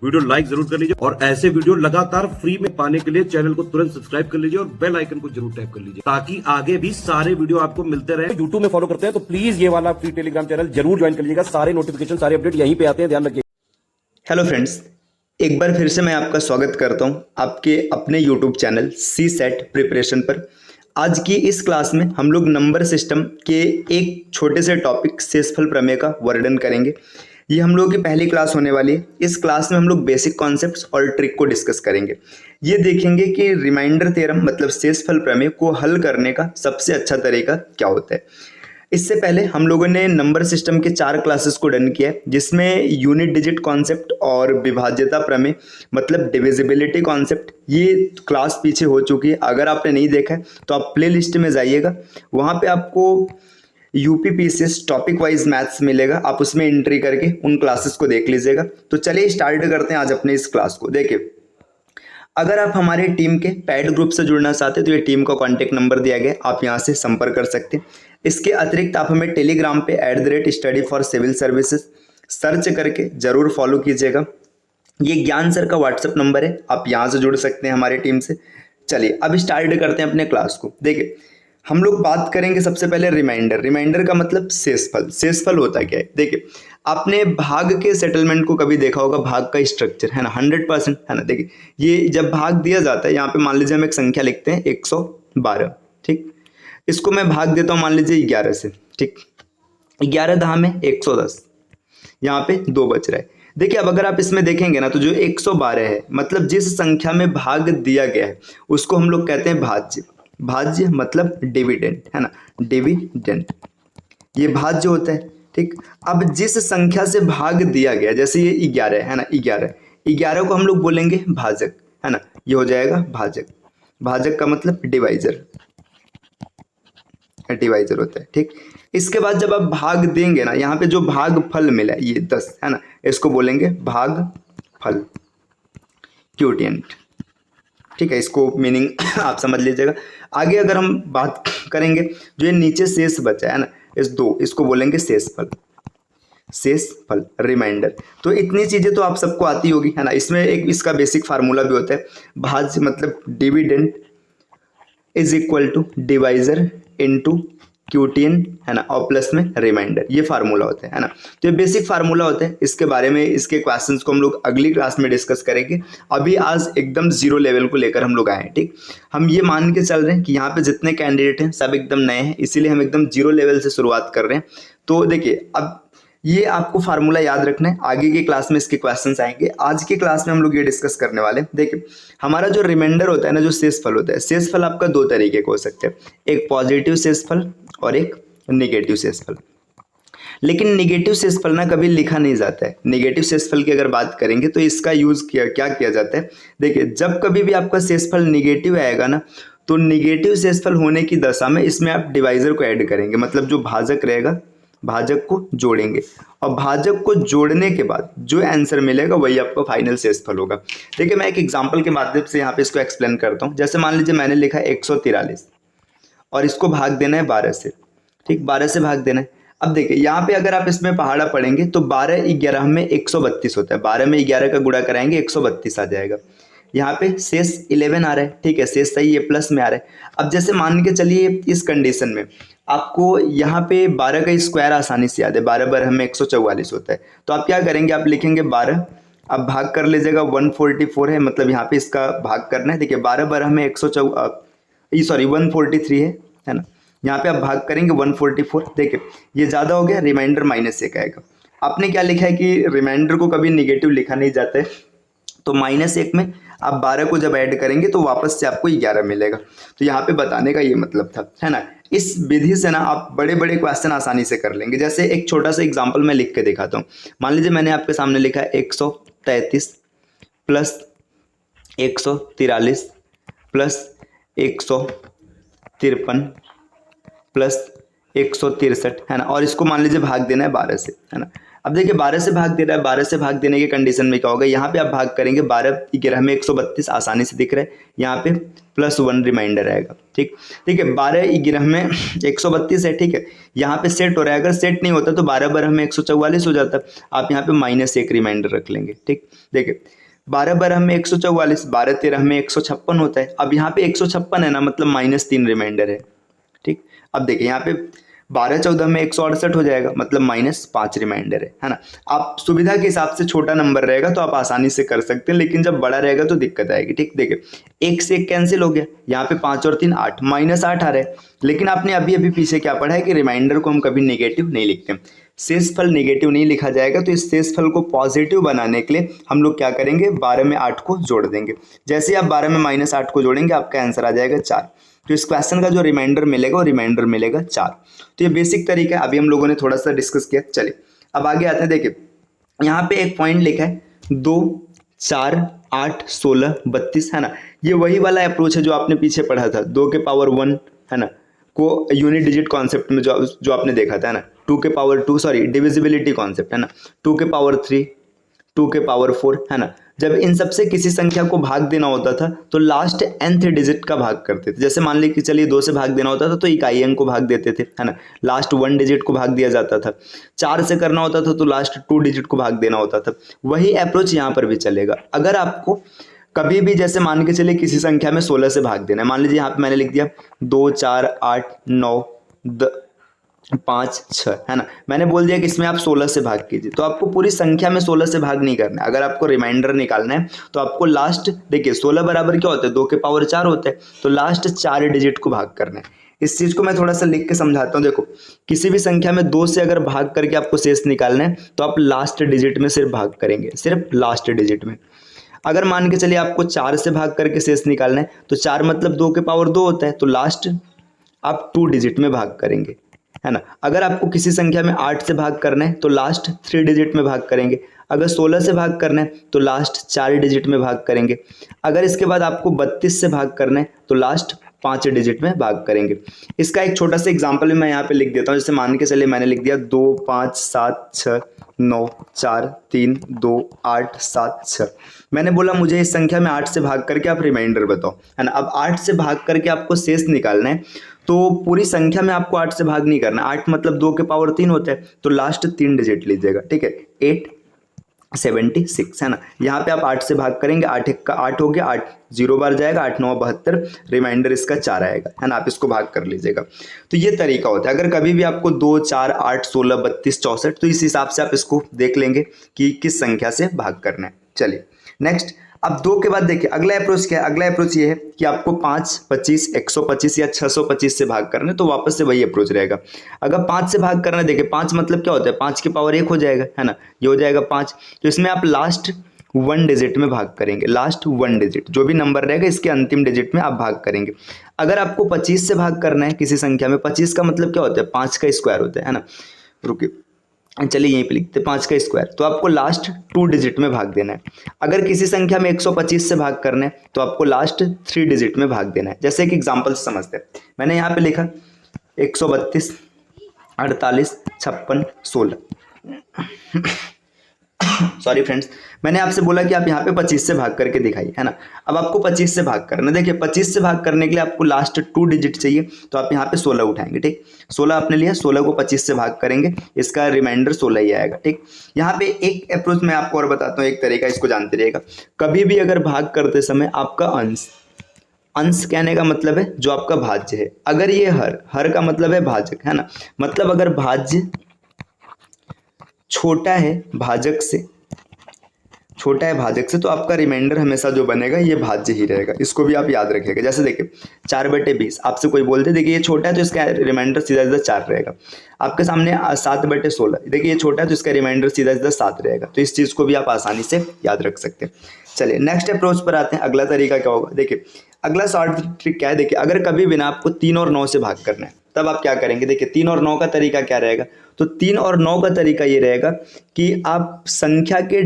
Video like जरूर कर लीजिए और ऐसे वीडियो लगातार फ्री में पाने के लिए चैनल को तुरंत सब्सक्राइब कर लीजिए और बेल आइकन को जरूर टैप कर लीजिए ताकि आगे भी सारे वीडियो आपको मिलते रहे। यूट्यूब में फॉलो करते हैं तो प्लीज ये वाला फ्री टेलीग्राम चैनल जरूर ज्वाइन कर लीजिएगा। सारे नोटिफिकेशन सारे अपडेट यहीं पे आते हैं, ध्यान रखिए। हेलो फ्रेंड्स, एक बार फिर से मैं आपका स्वागत करता हूं आपके अपने YouTube channel C SET preparation पर। आज की इस क्लास में हम लोग नंबर सिस्टम के एक छोटे से टॉपिक शेषफल प्रमेय का वर्णन करेंगे। ये हम लोगों की पहली क्लास होने वाली है। इस क्लास में हम लोग बेसिक कॉन्सेप्ट्स और ट्रिक को डिस्कस करेंगे। ये देखेंगे कि रिमाइंडर थ्योरम मतलब शेषफल प्रमेय को हल करने का सबसे अच्छा तरीका क्या होता है। इससे पहले हम लोगों ने नंबर सिस्टम के 4 क्लासेस को डन किया है, जिसमें यूनिट डिजिट कॉन्सेप्ट और विभाज्यता प्रमेय मतलब डिविजिबिलिटी कॉन्सेप्ट, ये क्लास पीछे हो चुकी है। अगर आपने नहीं देखा है तो आप प्ले लिस्ट में जाइएगा, वहाँ पे आपको यूपीपीसीएस टॉपिक वाइज मैथ्स मिलेगा, आप उसमें एंट्री करके उन क्लासेस को देख लीजिएगा। तो चलिए स्टार्ट करते हैं आज अपने इस क्लास को। देखिए, अगर आप हमारे टीम के पैड ग्रुप से जुड़ना चाहते हैं तो ये टीम का कॉन्टैक्ट नंबर दिया गया है, आप यहाँ से संपर्क कर सकते हैं। इसके अतिरिक्त आप हमें टेलीग्राम पे @study for civil services search करके जरूर फॉलो कीजिएगा। ये ज्ञान सर का व्हाट्सएप नंबर है, आप यहाँ से जुड़ सकते हैं हमारी टीम से। चलिए अब स्टार्ट करते हैं अपने क्लास को। देखिए, हम लोग बात करेंगे सबसे पहले रिमाइंडर का मतलब शेषफल। शेषफल होता क्या है? देखिए, आपने भाग के सेटलमेंट को कभी देखा होगा, भाग का स्ट्रक्चर है ना, 100% है ना। देखिए, ये जब भाग दिया जाता है, यहाँ पे मान लीजिए हम एक संख्या लिखते हैं 112, ठीक। इसको मैं भाग देता हूँ मान लीजिए 11 से, ठीक। 11 दहा में 110, यहाँ पे 2 बच रहा है। देखिए, अब अगर आप इसमें देखेंगे ना तो जो 112 है मतलब जिस संख्या में भाग दिया गया है उसको हम लोग कहते हैं भाज्य। भाज्य मतलब डिविडेंड है ना, डिविडेंड, ये भाज्य होता है, ठीक। अब जिस संख्या से भाग दिया गया, जैसे ये 11 है ना, 11 को हम लोग बोलेंगे भाजक है ना, ये हो जाएगा भाजक। भाजक का मतलब डिवाइजर, डिवाइजर होता है, ठीक। इसके बाद जब आप भाग देंगे ना, यहाँ पे जो भाग फल मिला ये 10 है ना, इसको बोलेंगे भाग फल, क्यूटिएंट, ठीक है। इसको मीनिंग आप समझ लीजिएगा। आगे अगर हम बात करेंगे, जो ये नीचे शेष बचा है ना, इसको बोलेंगे शेषफल, शेषफल रिमाइंडर। तो इतनी चीजें तो आप सबको आती होगी है ना। इसमें एक इसका बेसिक फार्मूला भी होता है, भाज्य मतलब dividend is equal to divisor into quotient है ना, और प्लस में रिमाइंडर, ये फार्मूला होता है ना। तो ये बेसिक फार्मूला होता है। इसके बारे में इसके क्वेश्चंस को हम लोग अगली क्लास में डिस्कस करेंगे। अभी आज एकदम जीरो लेवल को लेकर हम लोग आए हैं, ठीक। हम ये मान के चल रहे हैं कि यहाँ पे जितने कैंडिडेट हैं सब एकदम नए हैं, इसीलिए हम एकदम जीरो लेवल से शुरुआत कर रहे हैं। तो देखिए, अब ये आपको फार्मूला याद रखना है, आगे की क्लास में इसके क्वेश्चंस आएंगे। आज की क्लास में हम लोग ये डिस्कस करने वाले हैं। देखिए, हमारा जो रिमाइंडर होता है ना, जो शेषफल होता है, शेषफल आपका 2 तरीके का हो सकते हैं, एक पॉजिटिव शेषफल और एक नेगेटिव शेषफल। लेकिन नेगेटिव शेषफल ना कभी लिखा नहीं जाता है। नेगेटिव शेषफल की अगर बात करेंगे तो इसका यूज क्या किया जाता है। देखिए, जब कभी भी आपका शेषफल नेगेटिव आएगा ना, तो नेगेटिव शेषफल होने की दशा में इसमें आप डिवाइजर को ऐड करेंगे, मतलब जो भाजक रहेगा भाजक को जोड़ेंगे, और भाजक को जोड़ने के बाद जो आंसर मिलेगा वही आपका फाइनल शेषफल होगा। देखिए, मैं एक एग्जांपल के माध्यम से यहाँ पे इसको एक्सप्लेन करता हूँ। जैसे मान लीजिए मैंने लिखा 143 और इसको भाग देना है 12 से, ठीक, 12 से भाग देना है। अब देखिए, यहाँ पे अगर आप इसमें पहाड़ा पढ़ेंगे तो 12 11 में 132 होता है, 12 में 11 का गुणा कराएंगे 132 आ जाएगा। यहाँ पे शेष 11 आ रहा है, ठीक है, शेष सही है, प्लस में आ रहा है। अब जैसे मान के चलिए इस कंडीशन में आपको यहाँ पे 12 का स्क्वायर आसानी से याद है, 12 बार हमें 144 होता है। तो आप क्या करेंगे, आप लिखेंगे 12, अब भाग कर लीजिएगा, 144 है, मतलब यहाँ पे इसका भाग करना है। देखिए, 12 बार हमें 143 है ना, यहाँ पे आप भाग करेंगे 144। देखिए, ये ज़्यादा हो गया, रिमाइंडर -1 आएगा। आपने क्या लिखा है कि रिमाइंडर को कभी निगेटिव लिखा नहीं जाता है, तो -1 में आप 12 को जब ऐड करेंगे तो वापस से आपको 11 मिलेगा। तो यहाँ पे बताने का ये मतलब था, है ना। इस विधि से ना आप बड़े बड़े क्वेश्चन आसानी से कर लेंगे। जैसे एक छोटा सा एग्जांपल मैं लिख के दिखाता हूँ। मान लीजिए मैंने आपके सामने लिखा है 133 प्लस 143 प्लस 153 प्लस 163 है ना, और इसको मान लीजिए भाग देना है 12 से, है ना। अब देखिए 12 से भाग दे रहा है, 12 से भाग देने के कंडीशन में क्या होगा, यहाँ पे आप भाग करेंगे 12 में 132 आसानी से दिख रहा है, यहाँ पे +1 रिमाइंडर आएगा। ठीक है 12 में 132 है। ठीक है यहाँ पे सेट हो रहा है, अगर सेट नहीं होता तो 12 में 144 हो जाता, आप यहाँ पे -1 रिमाइंडर रख लेंगे। ठीक देखिए 12 में 144, 12 में 156 होता है। अब यहाँ पे 156 है ना, मतलब -3 रिमाइंडर है। ठीक अब देखिए यहाँ पे 12 में 168 हो जाएगा, मतलब -5 रिमाइंडर है ना। आप सुविधा के हिसाब से छोटा नंबर रहेगा तो आप आसानी से कर सकते हैं, लेकिन जब बड़ा रहेगा तो दिक्कत आएगी। ठीक देखिए 1 से 1 कैंसिल हो गया, यहाँ पे 5 और 3 8, -8 आ रहा है। लेकिन आपने अभी अभी पीछे क्या पढ़ा है कि रिमाइंडर को हम कभी नेगेटिव नहीं लिखते, शेषफल नेगेटिव नहीं लिखा जाएगा। तो इस शेषफल को पॉजिटिव बनाने के लिए हम लोग क्या करेंगे, 12 में 8 को जोड़ देंगे। जैसे ही आप 12 में -8 को जोड़ेंगे आपका आंसर आ जाएगा 4। तो इस क्वेश्चन का जो रिमाइंडर मिलेगा वो रिमाइंडर मिलेगा 4। तो ये बेसिक तरीका है, अभी हम लोगों ने थोड़ा सा डिस्कस किया। चलिए अब आगे आते हैं। देखिए यहाँ पे एक पॉइंट लिखा है 2 4 8 16 32 है ना। ये वही वाला अप्रोच है जो आपने पीछे पढ़ा था, 2 के पावर 1 है ना को यूनिट डिजिट कॉन्सेप्ट में जो आपने देखा था, है ना। 2 के पावर 2 सॉरी डिविजिबिलिटी कॉन्सेप्ट, है ना। 2 के पावर 3, 2 के पावर 4, है ना। जब इन सबसे किसी संख्या को भाग देना होता था तो लास्ट nth डिजिट का भाग करते थे। जैसे मान लीजिए कि चलिए 2 से भाग देना होता था तो इकाई अंक को भाग देते थे, है ना, लास्ट 1 डिजिट को भाग दिया जाता था। 4 से करना होता था तो लास्ट 2 डिजिट को भाग देना होता था। वही अप्रोच यहाँ पर भी चलेगा। अगर आपको कभी भी जैसे मान के चलिए किसी संख्या में 16 से भाग देना है, मान लीजिए यहाँ पे मैंने लिख दिया 2 4 8 9 5 6, है ना। मैंने बोल दिया कि इसमें आप 16 से भाग कीजिए, तो आपको पूरी संख्या में 16 से भाग नहीं करना है। अगर आपको रिमाइंडर निकालना है तो आपको लास्ट देखिए 16 बराबर क्या होता है, 2 के पावर 4 होता है, तो लास्ट 4 डिजिट को भाग करना है। इस चीज को मैं थोड़ा सा लिख के समझाता हूँ। देखो किसी भी संख्या में 2 से अगर भाग करके आपको शेष निकालना है तो आप लास्ट डिजिट में सिर्फ भाग करेंगे, सिर्फ लास्ट डिजिट में। अगर मान के चलिए आपको 4 से भाग करके शेष निकालना है तो 4 मतलब 2 के पावर 2 होता है, तो लास्ट आप 2 डिजिट में भाग करेंगे, है ना। अगर आपको किसी संख्या में 8 से भाग करना है तो लास्ट 3 डिजिट में भाग करेंगे। अगर 16 से भाग करना है तो लास्ट 4 डिजिट में भाग करेंगे। अगर इसके बाद आपको 32 से भाग करना है तो लास्ट 5 डिजिट में भाग करेंगे। इसका एक छोटा सा एग्जांपल भी मैं यहाँ पे लिख देता हूँ। जैसे मान के चलिए मैंने लिख दिया 2 5 7 6 9 4 3 2 8 7 6। मैंने बोला मुझे इस संख्या में 8 से भाग करके आप रिमाइंडर बताओ, है ना। अब 8 से भाग करके आपको शेष निकालना है, तो पूरी संख्या में आपको 8 से भाग नहीं करना। 8 मतलब 2 के पावर 3 होता है, तो लास्ट 3 डिजिट लीजिएगा, ठीक है। 876, है ना। यहाँ पे आप 8 से भाग करेंगे, 8 1 का 8 हो गया, 8 0 बार जाएगा, 8 9 72, रिमाइंडर इसका 4 आएगा, है ना। आप इसको भाग कर लीजिएगा। तो ये तरीका होता है। अगर कभी भी आपको 2 4 8 16 32 64, तो इस हिसाब से आप इसको देख लेंगे कि किस संख्या से भाग करना है। चलिए नेक्स्ट, अब 2 के बाद देखिए अगला अप्रोच क्या है। अगला अप्रोच ये है कि आपको 5 25 125 या 625 से भाग करना है, तो वापस से वही अप्रोच रहेगा। अगर 5 से भाग करना है, देखिए 5 मतलब क्या होता है, 5 के पावर 1 हो जाएगा, है ना, ये हो जाएगा 5। तो इसमें आप लास्ट 1 डिजिट में भाग करेंगे, लास्ट 1 डिजिट जो भी नंबर रहेगा इसके अंतिम डिजिट में आप भाग करेंगे। अगर आपको 25 से भाग करना है किसी संख्या में, 25 का मतलब क्या होता है, 5 का स्क्वायर होता है ना। रुकिए चलिए यहीं पे लिखते हैं 5 का स्क्वायर, तो आपको लास्ट 2 डिजिट में भाग देना है। अगर किसी संख्या में 125 से भाग करना है तो आपको लास्ट 3 डिजिट में भाग देना है। जैसे एक एग्जांपल से समझते हैं, मैंने यहाँ पे लिखा 132 48 56 16। सॉरी फ्रेंड्स, मैंने आपसे बोला कि आप यहाँ पे 25 से भाग करके दिखाइए, है ना। अब आपको 25 से भाग करना है। देखिए 25 से भाग करने के लिए आपको लास्ट 2 डिजिट चाहिए, तो आप यहाँ पे 16 उठाएंगे, ठीक। 16 आपने लिया, 16 को 25 से भाग करेंगे, इसका रिमाइंडर 16 ही आएगा, ठीक। यहाँ पे एक अप्रोच मैं आपको और बताता हूँ, एक तरीका, इसको जानते रहिएगा। कभी भी अगर भाग करते समय आपका अंश कहने का मतलब है जो आपका भाज्य है। अगर ये हर का मतलब है भाजक, है ना। मतलब अगर भाज्य छोटा है भाजक से, तो आपका रिमाइंडर हमेशा जो बनेगा ये भाज्य ही रहेगा। इसको भी आप याद रखिएगा। जैसे देखिए 4/20, आपसे कोई बोलते देखिए ये छोटा है तो इसका रिमाइंडर सीधा सीधा 4 रहेगा। आपके सामने 7/16, देखिए ये छोटा है तो इसका रिमाइंडर सीधा सीधा 7 रहेगा। तो इस चीज़ को भी आप आसानी से याद रख सकते हैं। चलिए नेक्स्ट अप्रोच पर आते हैं। अगला तरीका क्या होगा, देखिए अगला शॉर्ट ट्रिक क्या है। देखिए अगर कभी भी ना आपको 3 और 9 से भाग करना है, तब आप क्या करेंगे। देखिए 3 और 9 का तरीका क्या रहेगा, तो 3 और 9 का तरीका ये रहेगा कि आप संख्या के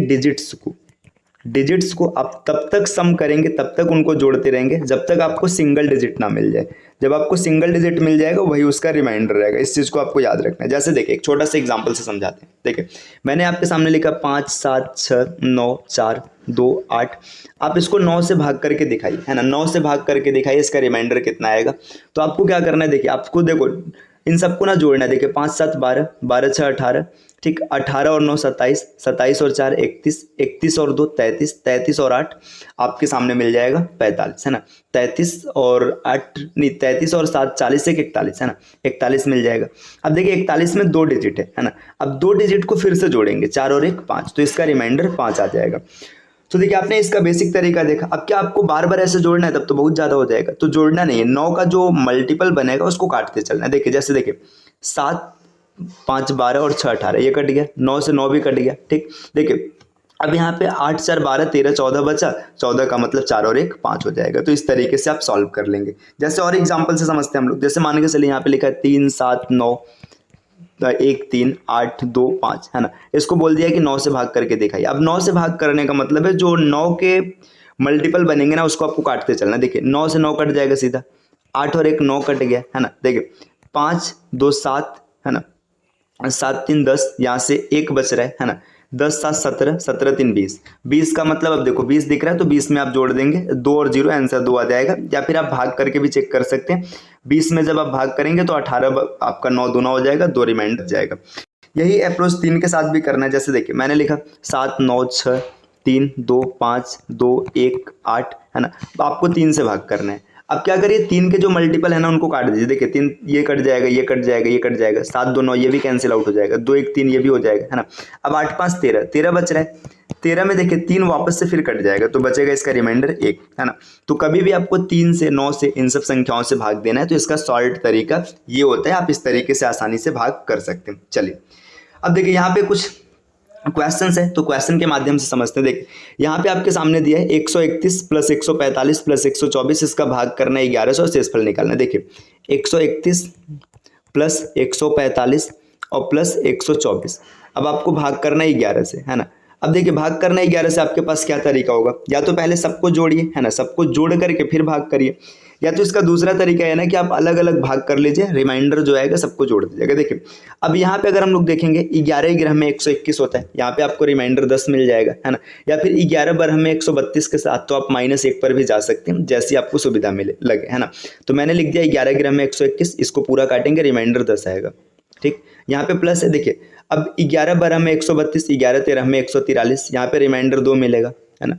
डिजिट्स को आप तब तक सम करेंगे, तब तक उनको जोड़ते रहेंगे जब तक आपको सिंगल डिजिट ना मिल जाए। जब आपको सिंगल डिजिट मिल जाएगा वही उसका रिमाइंडर रहेगा। इस चीज़ को आपको याद रखना है। जैसे देखिए एक छोटा सा एग्जांपल से समझाते हैं। देखिए मैंने आपके सामने लिखा 5 7 6 9 4 2 8। आप इसको 9 से भाग करके दिखाइए, है ना, 9 से भाग करके दिखाइए, इसका रिमाइंडर कितना आएगा। तो आपको क्या करना है, देखिए आपको देखो इन सबको ना जोड़ना है। देखिए 5 7 12, 12 6 18, ठीक, 18 और 9 27, 27 और 4 31, 31 और 2 33, 33 और 8 आपके सामने मिल जाएगा 45, है ना। 33 और 8 नहीं, 33 और 7 40 एक 41, है ना, 41 मिल जाएगा। अब देखिए 41 में 2 डिजिट है ना। अब 2 डिजिट को फिर से जोड़ेंगे, 4 और 1 5, तो इसका रिमाइंडर 5 आ जाएगा। तो देखिए आपने इसका बेसिक तरीका देखा। अब क्या आपको बार बार ऐसे जोड़ना है, तब तो बहुत ज़्यादा हो जाएगा, तो जोड़ना नहीं है। 9 का जो मल्टीपल बनेगा उसको काटते चलना है। देखिए जैसे देखिए 7 5 12 और 6 18, ये कट गया, 9 से 9 भी कट गया, ठीक। देखिए अब यहाँ पे 8 4 12 13 14 बचा, 14 का मतलब 4 और 1 5 हो जाएगा। तो इस तरीके से आप सॉल्व कर लेंगे। जैसे और एग्जाम्पल से समझते हैं हम लोग। जैसे मान के चलिए यहाँ पे लिखा है 3 7 9 1 3 8 2 5, है ना। इसको बोल दिया कि 9 से भाग करके दिखाइए। अब 9 से भाग करने का मतलब है जो 9 के मल्टीपल बनेंगे ना उसको आपको काटते चलना। देखिए 9 से 9 कट जाएगा सीधा, 8 और 1 9 कट गया, है ना। देखिए 5 2 7, है ना, 7 3 10, यहाँ से 1 बच रहा है ना। 10 7 17, 17 3 20, 20 का मतलब अब देखो 20 दिख रहा है तो 20 में आप जोड़ देंगे, 2 और 0 आंसर 2 आ जाएगा। या फिर आप भाग करके भी चेक कर सकते हैं। 20 में जब आप भाग करेंगे तो 18 आपका 9 दूना हो जाएगा, 2 रिमाइंडर जाएगा। यही अप्रोच 3 के साथ भी करना है। जैसे देखिए मैंने लिखा 7 9 6 3 2 5 2 1 8, है ना। आपको 3 से भाग करना है। अब क्या करिए, 3 के जो मल्टीपल है ना उनको काट दीजिए। देखिए 3 ये कट जाएगा, ये कट जाएगा, ये कट जाएगा, 7 2 9 ये भी कैंसिल आउट हो जाएगा, 2 1 3 ये भी हो जाएगा, है ना। अब 8 5 13, 13 बच रहा है। 13 में देखिए 3 वापस से फिर कट जाएगा तो बचेगा इसका रिमाइंडर 1, है ना। तो कभी भी आपको 3 से 9 से इन सब संख्याओं से भाग देना है तो इसका सॉल्ट तरीका ये होता है। आप इस तरीके से आसानी से भाग कर सकते हैं। चलिए अब देखिए यहाँ पे कुछ क्वेश्चंस है तो क्वेश्चन के माध्यम से समझते हैं। देखिए यहाँ पे आपके सामने दिया है 131 प्लस 145 प्लस 124, इसका भाग करना है 1100 और शेषफल निकालना है। देखिए 131 प्लस 145 और प्लस 124, अब आपको भाग करना है 11 से, है ना। अब देखिए भाग करना है 11 से, आपके पास क्या तरीका होगा, या तो पहले सबको जोड़िए, है ना, सबको जोड़ करके फिर भाग करिए, या तो इसका दूसरा तरीका है ना कि आप अलग अलग भाग कर लीजिए, रिमाइंडर जो आएगा सबको जोड़ दीजिएगा। देखिए अब यहाँ पे अगर हम लोग देखेंगे 11 ग्रह में 121 होता है, यहाँ पे आपको रिमाइंडर 10 मिल जाएगा, है ना। या फिर 11 बरह में 132 के साथ तो आप -1 पर भी जा सकते हैं, जैसी आपको सुविधा मिले लगे, है ना। तो मैंने लिख दिया 11 ग्रह में 121, इसको पूरा काटेंगे, रिमाइंडर 10 आएगा, ठीक। यहाँ पे प्लस है, देखिए अब 11 12 में 132, 11 13 में 143, यहाँ पे रिमाइंडर 2 मिलेगा, है ना।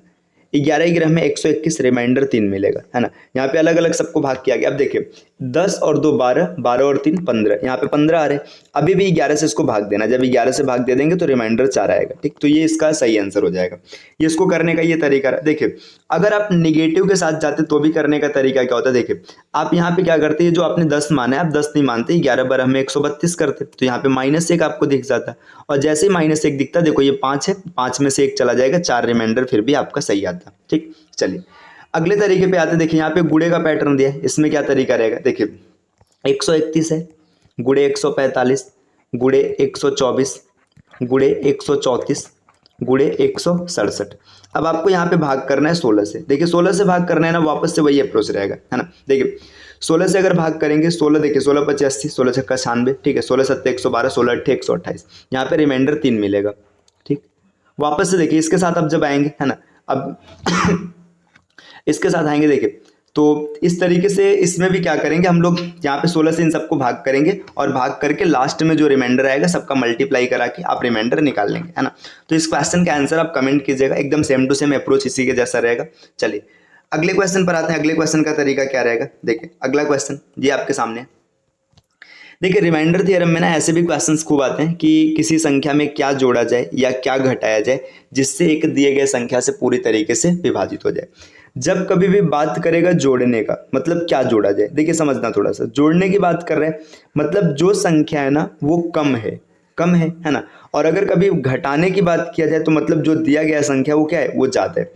11 ग्रह में 121, रिमाइंडर 3 मिलेगा, है ना। यहाँ पे अलग अलग सबको भाग किया गया। अब देखिए 10 और 2 12, 12 और 3 15, यहाँ पे 15 आ रहे। अभी भी 11 से इसको भाग देना, जब 11 से भाग दे देंगे तो रिमाइंडर 4 आएगा, ठीक। तो ये इसका सही आंसर हो जाएगा। ये इसको करने का ये तरीका रहा। देखिए अगर आप निगेटिव के साथ जाते तो भी करने का तरीका क्या होता है। देखिए आप यहाँ पे क्या करते हैं, जो आपने 10 माना है आप 10 नहीं मानते, 11 बरह में 132 करते, तो यहाँ पे -1 आपको दिख जाता है। और जैसे ही -1 दिखता, देखो ये 5 है, 5 में से 1 चला जाएगा, 4 रिमाइंडर फिर भी आपका सही आता, ठीक। चलिए अगले तरीके पे आते। देखिए यहाँ पे गुणे का पैटर्न दिया है, इसमें क्या तरीका रहेगा। देखिए 131 है, गुणे 145, गुणे 124, गुणे 134, गुणे 167। अब आपको यहाँ पे भाग करना है 16 से। देखिए 16 से भाग करना है ना, वापस से वही अप्रोच रहेगा, है ना। देखिए 16 से अगर भाग करेंगे, 16 देखिए 16 5 80, 16 छक्का 96, ठीक है, 16 7 112, 16 8 128, यहाँ पे रिमाइंडर 3 मिलेगा, ठीक। वापस से देखिए इसके साथ अब जब आएंगे, है ना, अब इसके साथ आएंगे, देखिए तो इस तरीके से इसमें भी क्या करेंगे हम लोग, यहाँ पे 16 से इन सबको भाग करेंगे और भाग करके लास्ट में जो रिमाइंडर आएगा सबका मल्टीप्लाई करा के आप रिमाइंडर निकाल लेंगे, है ना। तो इस क्वेश्चन का आंसर आप कमेंट कीजिएगा, एकदम सेम टू सेम अप्रोच इसी के जैसा रहेगा। चलिए अगले क्वेश्चन पर आते हैं। अगले क्वेश्चन का तरीका क्या रहेगा। देखिए अगला क्वेश्चन ये आपके सामने है। देखिए रिमाइंडर थ्योरम में ना ऐसे भी क्वेश्चंस खूब आते हैं कि किसी संख्या में क्या जोड़ा जाए या क्या घटाया जाए जिससे एक दिए गए संख्या से पूरी तरीके से विभाजित हो जाए। जब कभी भी बात करेगा जोड़ने का, मतलब क्या जोड़ा जाए, देखिए समझना थोड़ा सा। जोड़ने की बात कर रहे हैं मतलब जो संख्या है ना वो कम है ना। और अगर कभी घटाने की बात किया जाए तो मतलब जो दिया गया संख्या वो क्या है, वो ज़्यादा है।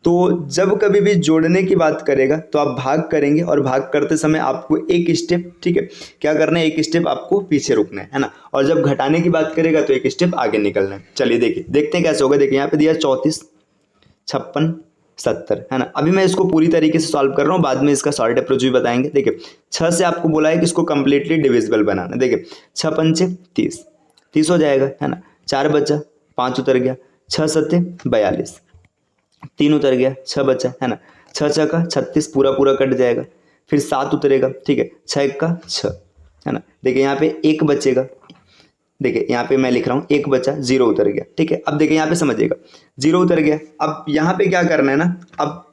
तो जब कभी भी जोड़ने की बात करेगा तो आप भाग करेंगे और भाग करते समय आपको एक स्टेप, ठीक है, क्या करना है, एक स्टेप आपको पीछे रुकना है ना। और जब घटाने की बात करेगा तो एक स्टेप आगे निकलना है। चलिए देखिए देखते हैं कैसे होगा। देखिए यहाँ पे दिया 34, 56 70, है ना। अभी मैं इसको पूरी तरीके से सॉल्व कर रहा हूँ, बाद में इसका सॉल्ट अप्रोच भी बताएंगे। देखिए 6 से आपको बोला है कि इसको कंप्लीटली डिविजिबल बनाना। देखिए 6 पंचे 30, 30 हो जाएगा, है ना। 4 बचा, 5 उतर गया, 6 सत्ते 42, 3 उतर गया, 6 बचा, है ना। 6 6 का 36, पूरा पूरा कट जाएगा, फिर 7 उतरेगा, ठीक है। 6 1 का 6, है ना। देखिए यहाँ पे 1 बचेगा, देखिए यहाँ पे मैं लिख रहा हूँ 1 बचा, 0 उतर गया, ठीक है। अब देखिए यहाँ पे समझिएगा 0 उतर गया। अब यहाँ पे क्या करना है ना, अब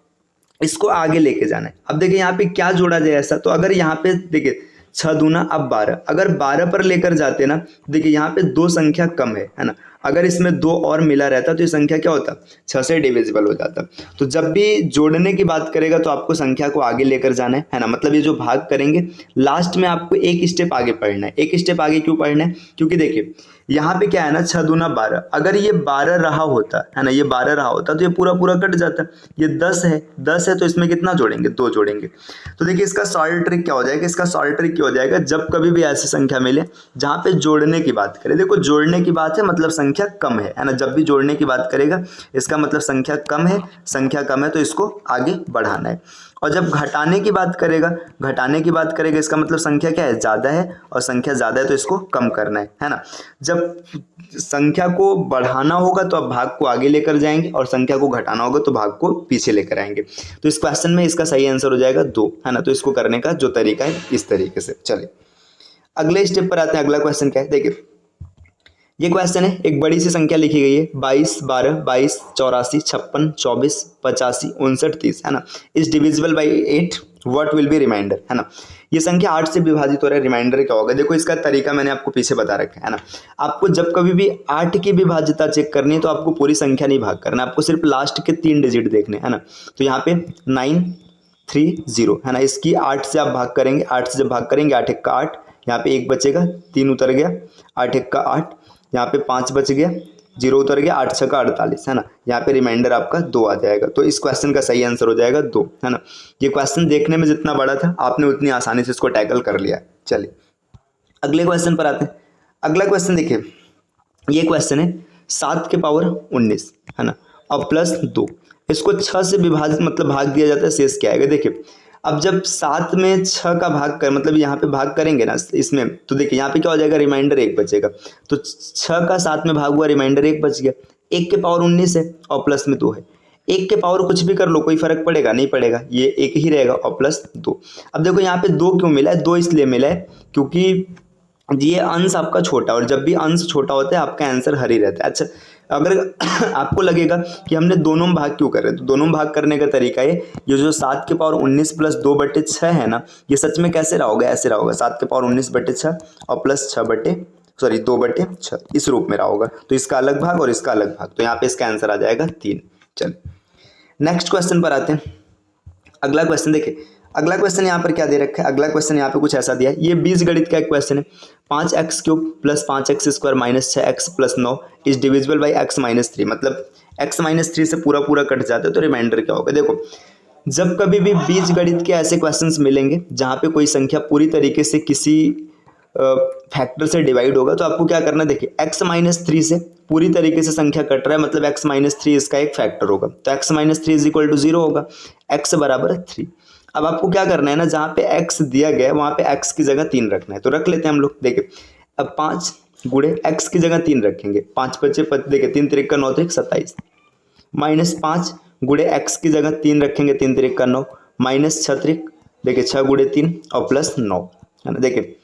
इसको आगे लेके जाना है। अब देखिए यहाँ पे क्या जोड़ा जाए ऐसा, तो अगर यहाँ पे देखिए 6 दूना अब 12, अगर 12 पर लेकर जाते ना, देखिए यहाँ पे 2 संख्या कम है ना। अगर इसमें 2 और मिला रहता तो ये संख्या क्या होता, 6 से डिविजिबल हो जाता। तो जब भी जोड़ने की बात करेगा तो आपको संख्या को आगे लेकर जाना है ना। मतलब ये जो भाग करेंगे लास्ट में आपको एक स्टेप आगे पढ़ना है। एक स्टेप आगे क्यों पढ़ना है, क्योंकि देखिए यहाँ पे क्या है ना, 6 दूना 12, अगर ये 12 रहा होता है ना, ये 12 रहा होता तो ये पूरा पूरा कट जाता। ये 10 है, 10 है तो इसमें कितना जोड़ेंगे, 2 जोड़ेंगे। तो देखिए इसका सॉल्ट ट्रिक क्या हो जाएगा, इसका सॉल्ट ट्रिक क्या हो जाएगा, जब कभी भी ऐसी संख्या मिले जहाँ पे जोड़ने की बात करें, देखो जोड़ने की बात है मतलब संख्या कम है ना। जब भी जोड़ने की बात करेगा इसका मतलब संख्या कम है, संख्या कम है तो इसको आगे बढ़ाना है। और जब घटाने की बात करेगा, घटाने की बात करेगा इसका मतलब संख्या क्या है, ज़्यादा है, और संख्या ज़्यादा है तो इसको कम करना है ना। जब संख्या को बढ़ाना होगा तो आप भाग को आगे लेकर जाएंगे, और संख्या को घटाना होगा तो भाग को पीछे लेकर आएंगे। तो इस क्वेश्चन में इसका सही आंसर हो जाएगा 2, है ना। तो इसको करने का जो तरीका है इस तरीके से। चलिए अगले स्टेप पर आते हैं। अगला क्वेश्चन क्या है, देखिए ये क्वेश्चन है, एक बड़ी सी संख्या लिखी गई है 22 12 22 84 56 24 85 59 30, है ना। इस divisible by 8 what will be remainder, है ना। ये संख्या 8 से विभाजित हो रहा है, रिमाइंडर क्या होगा। देखो इसका तरीका मैंने आपको पीछे बता रखा है ना। आपको जब कभी भी 8 की विभाज्यता चेक करनी है तो आपको पूरी संख्या नहीं भाग करना, आपको सिर्फ लास्ट के 3 डिजिट देखने, है ना। तो यहाँ पे 930, है ना। इसकी 8 से आप भाग करेंगे, 8 से जब भाग करेंगे 8 1 का 8, यहाँ पे 1 बचेगा, 3 उतर गया, 8 1 का 8, यहाँ पे 5 बच गया, 0 उतर गया, 8 6 का 48, है ना। यहाँ पे रिमाइंडर आपका 2 आ जाएगा। तो इस क्वेश्चन का सही आंसर हो जाएगा 2, है ना। ये क्वेश्चन देखने में जितना बड़ा था आपने उतनी आसानी से इसको टैकल कर लिया। चलिए अगले क्वेश्चन पर आते हैं। अगला क्वेश्चन देखिए, ये क्वेश्चन है 7 के पावर 19, है ना, और प्लस 2, इसको 6 से विभाजित मतलब भाग दिया जाता है, शेष क्या आएगा। देखिए अब जब 7 में 6 का भाग कर मतलब यहाँ पे भाग करेंगे ना इसमें, तो देखिए यहाँ पे क्या हो जाएगा, रिमाइंडर 1 बचेगा। तो 6 का 7 में भाग हुआ, रिमाइंडर 1 बच गया। 1 के पावर 19 है और प्लस में 2 है। 1 के पावर कुछ भी कर लो कोई फर्क पड़ेगा नहीं पड़ेगा, ये 1 ही रहेगा और प्लस 2। अब देखो यहाँ पे 2 क्यों मिला है, 2 इसलिए मिला है क्योंकि ये अंश आपका छोटा, और जब भी अंश छोटा होता है आपका आंसर हर ही रहता है। अच्छा अगर आपको लगेगा कि हमने दोनों में भाग क्यों कर रहे हैं, तो दोनों में भाग करने का तरीका है, ये जो 7 के पावर 19 प्लस 2/6 है ना, ये सच में कैसे रहा होगा, ऐसे रहा होगा 7 के पावर 19/6 और प्लस 2/6 इस रूप में रहा होगा। तो इसका अलग भाग और इसका अलग भाग, तो यहाँ पे इसका आंसर आ जाएगा 3। चलिए नेक्स्ट क्वेश्चन पर आते हैं। अगला क्वेश्चन देखिए, अगला क्वेश्चन यहाँ पर क्या दे रखा है, अगला क्वेश्चन यहाँ पे कुछ ऐसा दिया है, ये बीजगणित का एक क्वेश्चन है। 5x³ plus 5x² minus 6x plus 9 is divisible by x minus 3, मतलब x माइनस 3 से पूरा पूरा कट जाता है, तो रिमाइंडर क्या होगा। देखो जब कभी भी बीजगणित के ऐसे क्वेश्चंस मिलेंगे जहाँ पे कोई संख्या पूरी तरीके से किसी फैक्टर से डिवाइड होगा, तो आपको क्या करना है, देखिए x माइनस 3 से पूरी तरीके से संख्या कट रहा है, मतलब x माइनस 3 इसका एक फैक्टर होगा, तो x minus 3 is equal to 0 होगा, x बराबर 3। अब आपको क्या करना है ना, जहाँ पे x दिया गया है वहाँ पे x की जगह 3 रखना है, तो रख लेते हैं हम लोग। देखिए अब 5 गुणे x की जगह 3 रखेंगे, 5 बचे देखिए 3 3 का 9 3 27, माइनस 5 गुणे x की जगह 3 रखेंगे, 3 3 का 9 माइनस 6 3 देखिए 6 गुणे 3 और प्लस 9, है ना। देखिए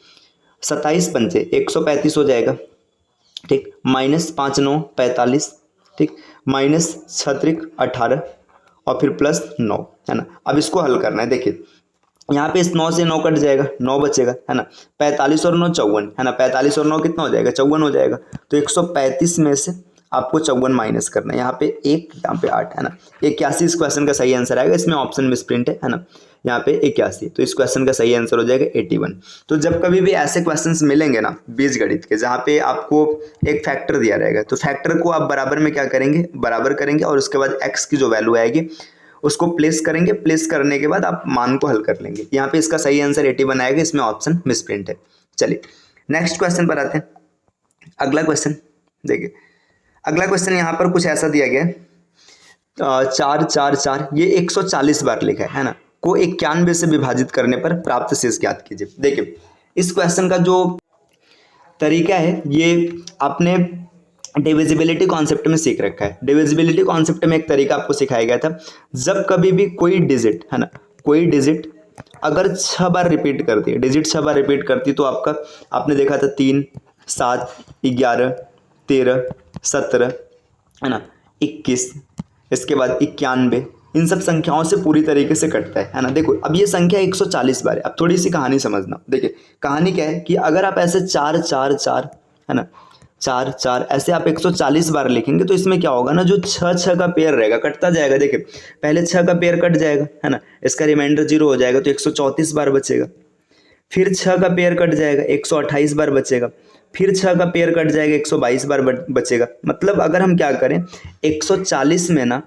27 पंचे 135 हो जाएगा, ठीक, माइनस 5 9 45, ठीक, माइनस 6 3 18 और फिर प्लस 9, है ना। अब इसको हल करना है। देखिए यहाँ पे इस 9 से 9 कट जाएगा, 9 बचेगा, है ना। 45 और 9 54, है ना। 45 और 9 कितना हो जाएगा, 54 हो जाएगा। तो 135 में से आपको 54 माइनस करना है, यहाँ पे 1 यहाँ पे 8, है ना। 81 इस क्वेश्चन का सही आंसर आएगा, इसमें ऑप्शन मिसप्रिंट है ना, यहाँ पे 81, तो इस क्वेश्चन का सही आंसर हो जाएगा 81। तो जब कभी भी ऐसे क्वेश्चंस मिलेंगे ना बीजगणित के जहाँ पे आपको एक फैक्टर दिया रहेगा, तो फैक्टर को आप बराबर में क्या करेंगे, बराबर करेंगे और उसके बाद x की जो वैल्यू आएगी उसको प्लेस करेंगे, प्लेस करने के बाद आप मान को हल कर लेंगे। यहाँ पे इसका सही आंसर 81 आएगा, इसमें ऑप्शन मिसप्रिंट है। चलिए नेक्स्ट क्वेश्चन पर आते हैं। अगला क्वेश्चन देखिए, अगला क्वेश्चन यहाँ पर कुछ ऐसा दिया गया है, 4 4 4 ये 140 बार लिखा है ना, को 91 से विभाजित करने पर प्राप्त शेष ज्ञात कीजिए। देखिए इस क्वेश्चन का जो तरीका है ये आपने डिविजिबिलिटी कॉन्सेप्ट में सीख रखा है। डिविजिबिलिटी कॉन्सेप्ट में एक तरीका आपको सिखाया गया था, जब कभी भी कोई डिजिट है ना, कोई डिजिट अगर 6 बार रिपीट करती है, डिजिट 6 बार रिपीट करती तो आपका आपने देखा था 3 7 11 13 17 है ना 21, इसके बाद 91, इन सब संख्याओं से पूरी तरीके से कटता है ना। देखो अब ये संख्या 140 बार है। अब थोड़ी सी कहानी समझना। देखिए कहानी क्या है कि अगर आप ऐसे 4 4 4 है ना 4 4 ऐसे आप 140 बार लिखेंगे तो इसमें क्या होगा ना, जो 6 6 का पेयर रहेगा कटता जाएगा। देखिए पहले 6 का पेयर कट जाएगा है ना, इसका रिमाइंडर 0 हो जाएगा तो 134 बार बचेगा। फिर 6 का पेयर कट जाएगा 128 बार बचेगा। फिर 6 का पेयर कट जाएगा 122 बार बचेगा। मतलब अगर हम क्या करें 140 में ना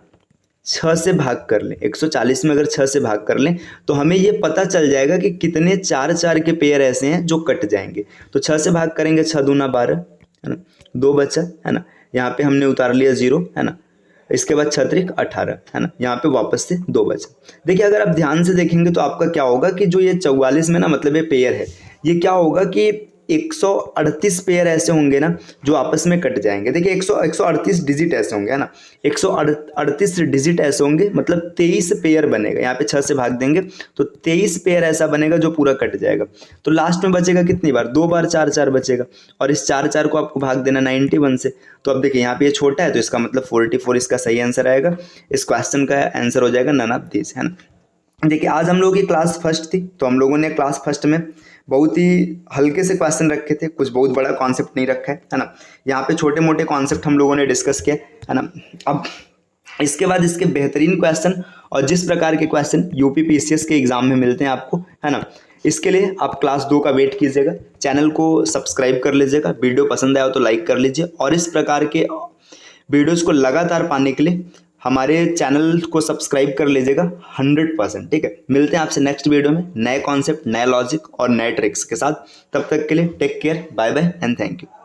6 से भाग कर लें, 140 में अगर 6 से भाग कर लें तो हमें ये पता चल जाएगा कि कितने 4 4 के पेयर ऐसे हैं जो कट जाएंगे। तो 6 से भाग करेंगे 6 दूना 12 है ना, 2 बचा है ना, यहाँ पे हमने उतार लिया 0 है ना, इसके बाद 6 त्रिक 18 है ना, यहाँ पे वापस से 2 बचा। देखिए अगर आप ध्यान से देखेंगे तो आपका क्या होगा कि जो ये 44 में ना मतलब ये पेयर है, ये क्या होगा कि 138 पेयर ऐसे होंगे ना जो आपस में कट जाएंगे। देखिए 138 डिजिट ऐसे होंगे है ना, 138 डिजिट ऐसे होंगे, मतलब 23 पेयर बनेगा। यहाँ पे 6 से भाग देंगे तो 23 पेयर ऐसा बनेगा जो पूरा कट जाएगा। तो लास्ट में बचेगा कितनी बार, 2 बार 4 4 बचेगा, और इस 4 4 को आपको भाग देना 91 से। तो अब देखिए यहाँ पे ये छोटा है तो इसका मतलब 44 इसका सही आंसर आएगा। इस क्वेश्चन का आंसर हो जाएगा नन ऑफ दिस है ना। देखिए आज हम लोगों की क्लास फर्स्ट थी तो हम लोगों ने क्लास फर्स्ट में बहुत ही हल्के से क्वेश्चन रखे थे, कुछ बहुत बड़ा कॉन्सेप्ट नहीं रखा है ना। यहाँ पे छोटे मोटे कॉन्सेप्ट हम लोगों ने डिस्कस किया है ना। अब इसके बाद इसके बेहतरीन क्वेश्चन और जिस प्रकार के क्वेश्चन यूपी पीसीएस के एग्जाम में मिलते हैं आपको है ना, इसके लिए आप क्लास 2 का वेट कीजिएगा। चैनल को सब्सक्राइब कर लीजिएगा, वीडियो पसंद आया तो लाइक कर लीजिए, और इस प्रकार के वीडियोज़ को लगातार पाने के लिए हमारे चैनल को सब्सक्राइब कर लीजिएगा 100%। ठीक है, मिलते हैं आपसे नेक्स्ट वीडियो में नए कॉन्सेप्ट, नए लॉजिक और नए ट्रिक्स के साथ। तब तक के लिए take care, bye bye and thank you.